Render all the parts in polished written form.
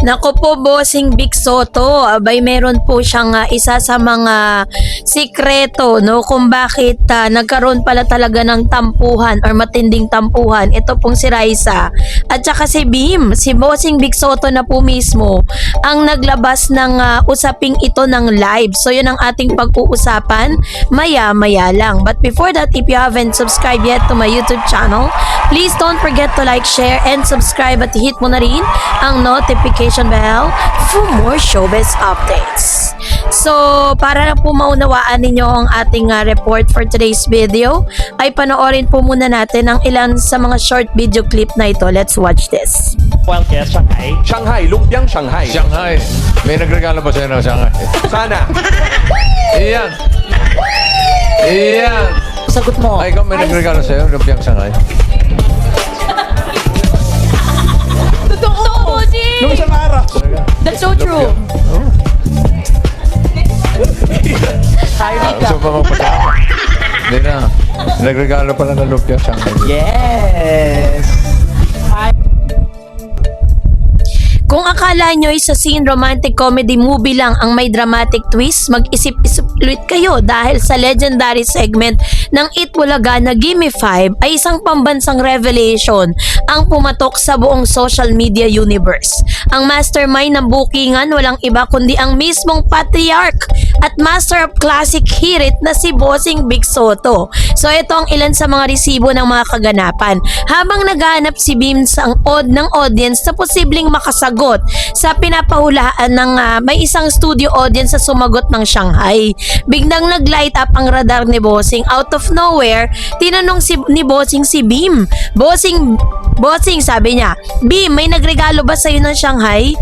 Nako po, Bossing Big Soto, abay meron po siyang isa sa mga sikreto, no, kung bakit nagkaroon pala talaga ng tampuhan or matinding tampuhan. Ito pong si Raisa at saka si Bim, si Bossing Big Soto na po mismo ang naglabas ng usaping ito ng live. So yun ang ating pag-uusapan maya-maya lang. But before that, if you haven't subscribed yet to my YouTube channel, please don't forget to like, share, and subscribe at hit mo na rin ang notification bell for more showbiz updates. So, para na po maunawaan ninyo ang ating report for today's video, ay panoorin po muna natin ang ilan sa mga short video clip na ito. Let's watch this. Welcome, Shanghai. Shanghai, lumpiang Shanghai. Shanghai. May nagregalo ba sa'yo ng Shanghai? Sana. Iyan. Iyan. Sagot mo. Ay, ikaw may nagregalo sa'yo, lumpiang Shanghai. Totoo, Nung isang araw. That's so true. Oh. Hi, Mika. Gusto pa magpasama. Hindi na. Nagregalo pala ng lumpiang Shanghai. Yes. Hi. Kung akala nyo sa scene romantic comedy movie lang ang may dramatic twist, mag-isip-isip ulit kayo dahil sa legendary segment ng Eat Bulaga na Gimme 5 ay isang pambansang revelation ang pumatok sa buong social media universe. Ang mastermind ng bookingan walang iba kundi ang mismong patriarch at master of classic hirit na si Bossing Big Soto. So ito ang ilan sa mga resibo ng mga kaganapan. Habang naghahanap si Bim sa ng audience na posibleng makasagot sa pinapahulaan ng may isang studio audience sa sumagot ng Shanghai. Biglang nag-light up ang radar ni Bossing. Out of nowhere, tinanong ni Bossing si Bim. Bossing, sabi niya, Bim, may nagregalo ba sa'yo ng Shanghai?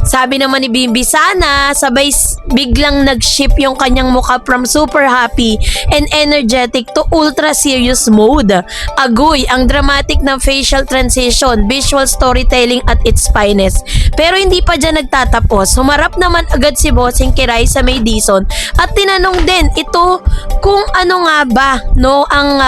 Sabi naman ni Bimbi, sana. Sabay biglang nag-shift yung kanyang mukha from super happy and energetic to ultra serious mode. Agoy, ang dramatic ng facial transition, visual storytelling at its finest. Pero hindi pa dyan nagtatapos. Humarap naman agad si Bossing kay Raisa May Dizon at tinanong din ito kung ano nga ba, no, ang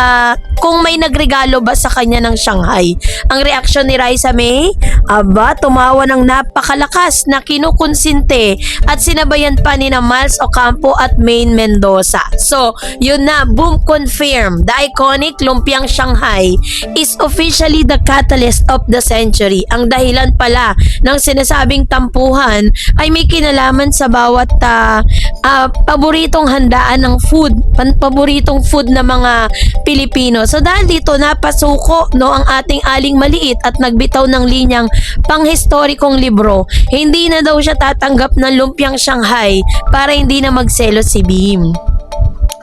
kung may nagregalo ba sa kanya ng Shanghai. Ang reaksyon ni Raisa May, aba, tumawa ng napakalakas na kinukonsinte at sinabayan pa ni na Miles Ocampo at Maine Mendoza. So, yun na, boom, confirm. The iconic lumpiang Shanghai is officially the catalyst of the century. Ang dahilan pala ng sinasabing tampuhan ay may kinalaman sa bawat paboritong handaan ng food, paboritong food ng mga Pilipino. So dahil dito napasuko, no, ang ating aling maliit at nagbitaw ng linyang panghistorikong libro. Hindi na daw siya tatanggap ng lumpiang Shanghai para hindi na magselo si Bim.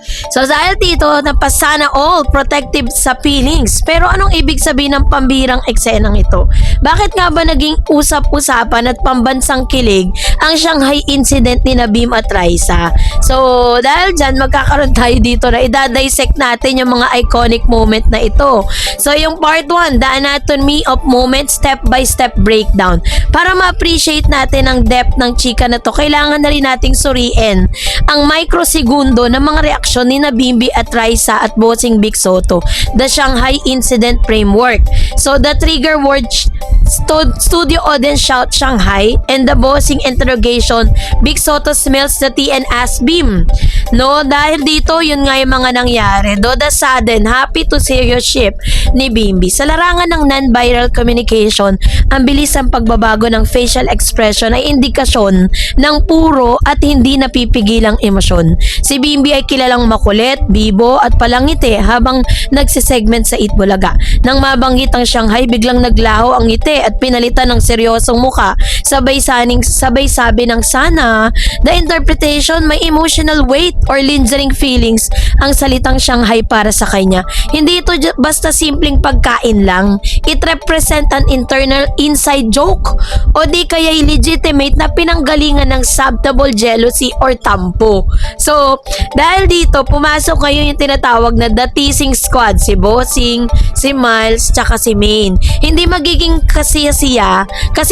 So dahil dito, napasana all protective sa feelings. Pero anong ibig sabihin ng pambirang eksenang ito? Bakit nga ba naging usap-usapan at pambansang kilig ang Shanghai incident ni Bim at Raisa? So dahil dyan, magkakaroon tayo dito na idadissect natin yung mga iconic moment na ito. So yung part 1, the anatomy of moment, step-by-step breakdown. Para ma-appreciate natin ang depth ng chika na to, kailangan na rin nating suriin ang microsegundo ng mga reaksyon ni Bimbi at Raisa at Bossing Big Soto, the Shanghai Incident Framework. So the trigger word studio audience shout Shanghai and the Bossing interrogation, Big Soto smells the tea and asks Bim. No, dahil dito yun nga yung mga nangyari. Do the sudden happy to serious shift ni Bimbi. Sa larangan ng non-viral communication, ang bilis ang pagbabago ng facial expression ay indikasyon ng puro at hindi napipigilang emosyon. Si Bimbi ay kilalang makulit, bibo at palangiti habang nagsisegment sa Eat Bulaga. Nang mabanggit ang Shanghai, biglang naglaho ang ngiti at pinalitan ng seryosong muka. Sabay sabi ng sana. The interpretation, may emotional weight or lingering feelings ang salitang Shanghai para sa kanya. Hindi ito basta simpleng pagkain lang. It represent an internal inside joke o di kaya'y legitimate na pinanggalingan ng subtle jealousy or tampo. So, dahil dito eto, pumasok ngayon yung tinatawag na The Teasing Squad. Si Bossing, si Miles, tsaka si Maine. Hindi magiging kasing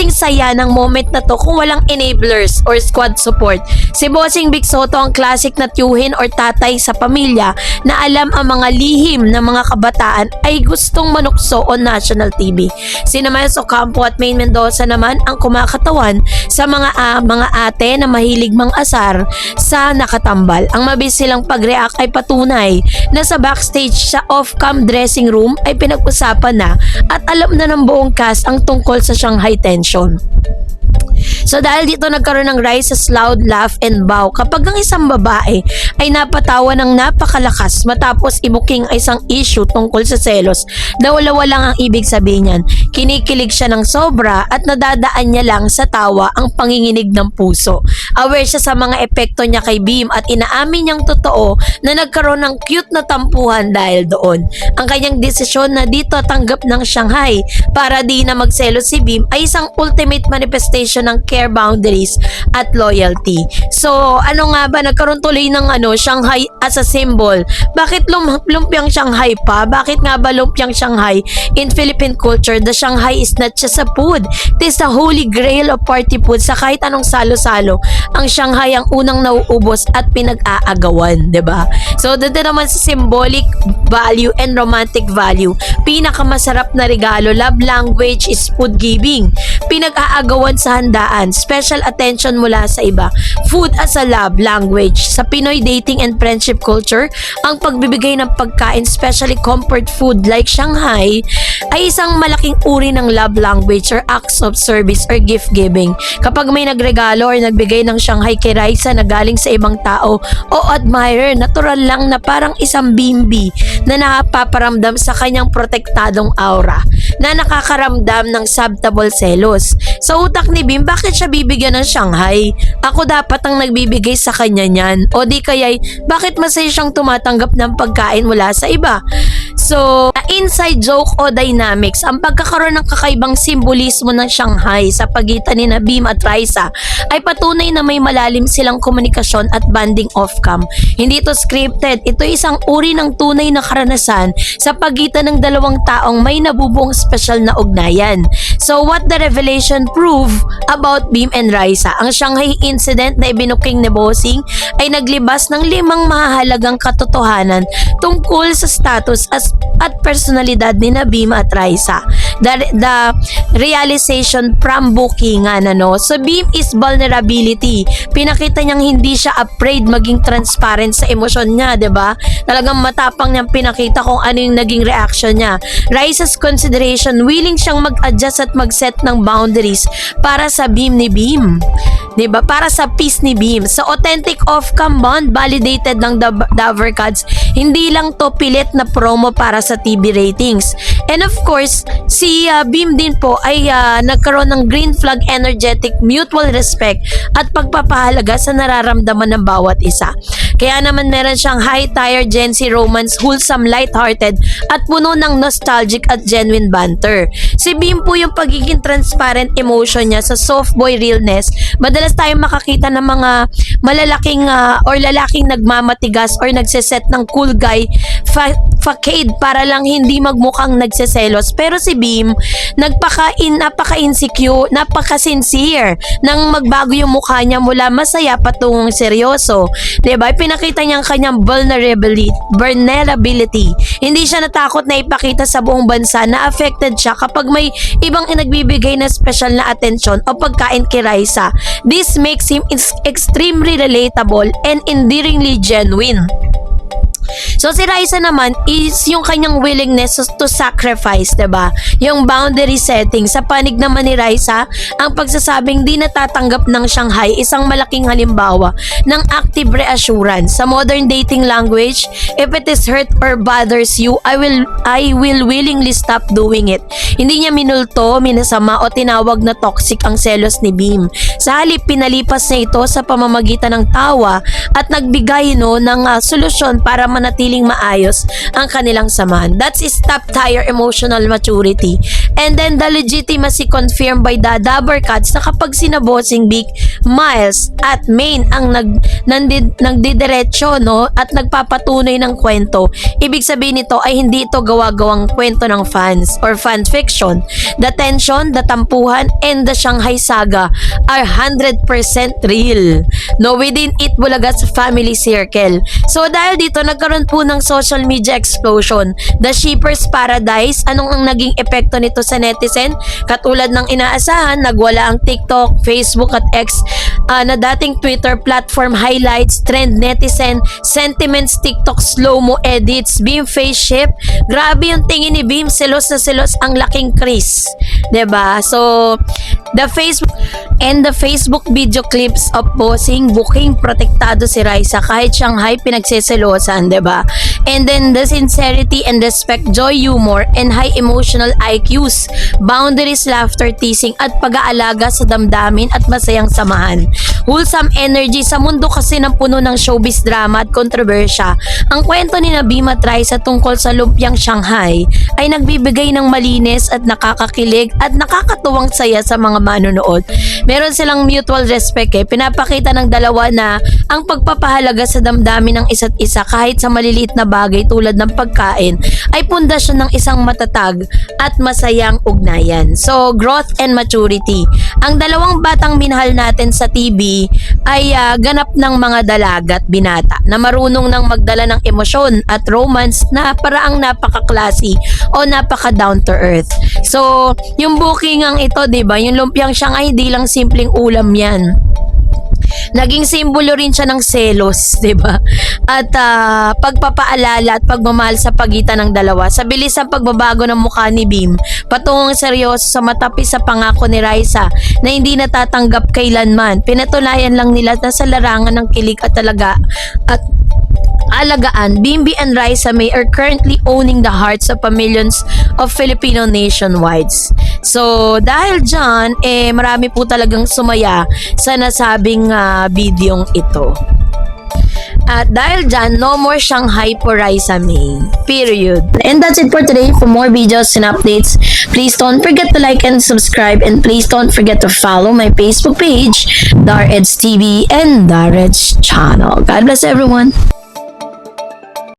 saya ng moment na to kung walang enablers or squad support. Si Bossing Big Soto ang classic na tiyuhin or tatay sa pamilya na alam ang mga lihim ng mga kabataan ay gustong manukso on national TV. Si Miles Ocampo at Maine Mendoza naman ang kumakatawan sa mga ate na mahilig mang-asar sa nakatambal. Ang mabilis silang pag-react ay patunay na sa backstage sa off-cam dressing room ay pinag-usapan na at alam na ng buong cast ang tungkol sa Shanghai tension. So dahil dito nagkaroon ng rise sa loud laugh and bow kapag ang isang babae ay napatawa ng napakalakas matapos ibuking ay isang issue tungkol sa selos. Dawala lang ang ibig sabihin niyan. Kinikilig siya ng sobra at nadadaan niya lang sa tawa ang panginginig ng puso. Aware siya sa mga epekto niya kay Beam at inaamin niyang totoo na nagkaroon ng cute na tampuhan dahil doon. Ang kanyang desisyon na dito tanggap ng Shanghai para di na magselos si Beam ay isang ultimate manifestation ng care, boundaries at loyalty. So, ano nga ba? Nagkaroon tuloy ng Shanghai as a symbol. Bakit lumpiang Shanghai pa? Bakit nga ba lumpiang Shanghai? In Philippine culture, the Shanghai is not just a food. It is the holy grail of party food. Sa kahit anong salo-salo, ang Shanghai ang unang nauubos at pinag-aagawan, 'di ba? So, dito naman sa symbolic value and romantic value, pinakamasarap na regalo, love language is food giving. Pinag-aagawan sa handaan, special attention mula sa iba. Food as a love language. Sa Pinoy dating and friendship culture, ang pagbibigay ng pagkain, especially comfort food like Shanghai, ay isang malaking uri ng love language or acts of service or gift giving. Kapag may nagregalo or nagbigay ng Shanghai kay Raisa na galing sa ibang tao o admirer, natural lang na parang isang bimbi na napaparamdam sa kanyang protektadong aura na nakakaramdam ng subtable selos. Sa utak ni Bim, bakit siya bibigyan ng Shanghai? Ako dapat ang nagbibigay sa kanya niyan. O di kaya'y, bakit masaya siyang tumatanggap ng pagkain mula sa iba? So, inside joke o dynamics, ang pagkakaroon ng kakaibang simbolismo ng Shanghai sa pagitan ni Bim at Raisa ay patunay na may malalim silang komunikasyon at banding off-cam. Hindi ito scripted, ito isang uri ng tunay na karanasan sa pagitan ng dalawang taong may nabubuong special na ugnayan. So, what the revelation prove about Bim and Raisa? Ang Shanghai incident na ibinuking ni Bossing ay naglibas ng 5 mahahalagang katotohanan tungkol sa status at personalidad ni Bim at Raisa. The realization from bookingan, So, Bim is vulnerability. Pinakita niyang hindi siya afraid maging transparent sa emosyon niya, 'di ba? Talagang matapang niyang pinakita kung ano yung naging reaction niya. Raisa's consideration, willing siyang mag-adjust at mag-set ng boundaries para sa Bim ni Bim. 'Di ba? Para sa peace ni Bim. Sa authentic off-cam bond validated ng Davercats, hindi lang to pilit na promo para sa TV ratings. And of course, si Bim din po ay nagkaroon ng green flag energetic mutual respect at pagpapahalaga sa nararamdaman ng bawat isa. Kaya naman meron siyang high-tier Gen Z romance, wholesome, light-hearted at puno ng nostalgic at genuine banter. Si Bim po yung pagiging transparent emotion niya sa soft boy realness. Madalas tayong makakita ng mga malalaking or lalaking nagmamatigas or nagseset ng cool guy facade para lang hindi magmukhang nagseselos. Pero si Bim, napaka-insecure, napaka-sincere nang magbago yung mukha niya mula masaya patungong seryoso. Diba? Pinakita niya ang kanyang vulnerability. Hindi siya natakot na ipakita sa buong bansa na affected siya kapag may ibang nagbibigay na special na atensyon o pagkain kay Raisa. This makes him extremely relatable and endearingly genuine. So si Raisa naman is yung kanyang willingness to sacrifice, 'di ba? Yung boundary setting. Sa panig naman ni Raisa, ang pagsasabing di natatanggap ng Shanghai isang malaking halimbawa ng active reassurance. Sa modern dating language, if it is hurt or bothers you, I will willingly stop doing it. Hindi niya minulto, minasama o tinawag na toxic ang selos ni Bim. Sa halip, pinalipas niya ito sa pamamagitan ng tawa at nagbigay ng solusyon para manatiling maayos ang kanilang samahan. That's is top tier emotional maturity. And then the legitimacy confirmed by the Dabber Cats na kapag sina Bossing Big, Miles at Main ang nagdidiretso, no, at nagpapatunay ng kwento, ibig sabihin nito ay hindi ito gawa-gawang kwento ng fans or fan fiction. The tension, the tampuhan, and the Shanghai Saga are 100% real, no, within It Bulaga's family circle. So dahil dito nagkaroon po ng social media explosion. The Shippers Paradise, anong ang naging epekto nito sa netizen? Katulad ng inaasahan, nagwala ang TikTok, Facebook at X na dating Twitter platform highlights, trend netizen, sentiments, TikTok slow-mo edits, Beam face shift. Grabe yung tingin ni Beam, selos na selos ang laking Chris. 'Di ba? So the Facebook video clips of Bossing Booking protektado si Raisa kahit Shanghai pinagseselosan, 'di ba? And then the sincerity and respect, joy, humor, and high emotional IQs, boundaries, laughter, teasing, at pag-aalaga sa damdamin at masayang samahan. Wholesome energy sa mundo kasi ng puno ng showbiz drama at kontrobersya. Ang kwento ni Beam at Raisa tungkol sa lumpiang Shanghai ay nagbibigay ng malinis at nakakakilig at nakakatuwang saya sa mga manonood. Meron silang mutual respect Pinapakita ng dalawa na ang pagpapahalaga sa damdamin ng isa't isa kahit sa maliliit na bagay tulad ng pagkain ay pundasyon ng isang matatag at masayang ugnayan. So, growth and maturity. Ang dalawang batang minahal natin sa TV ay ganap ng mga dalaga at binata na marunong nang magdala ng emosyon at romance na paraang napaka-classy o napaka-down to earth. So, yung booking ang ito, 'di ba? Yung lumpiang Shanghai, hindi lang simpleng ulam 'yan. Naging simbolo rin siya ng selos, 'di ba? At pagpapaalala at pagmamahal sa pagitan ng dalawa. Sa bilis ng pagbabago ng mukha ni Beam, patungong seryoso sa matapis sa pangako ni Raisa na hindi natatanggap kailanman. Pinatunayan lang nila na sa larangan ng kilig at talaga at alagaan, Bimbi and Raisa May are currently owning the hearts of millions of Filipino nationwide. So, dahil dyan, marami po talagang sumaya sa nasabing videong ito. At dahil dyan, no more Shanghai for Raisa May. Period. And that's it for today. For more videos and updates, please don't forget to like and subscribe. And please don't forget to follow my Facebook page, Dareds TV and Dareds channel. God bless everyone.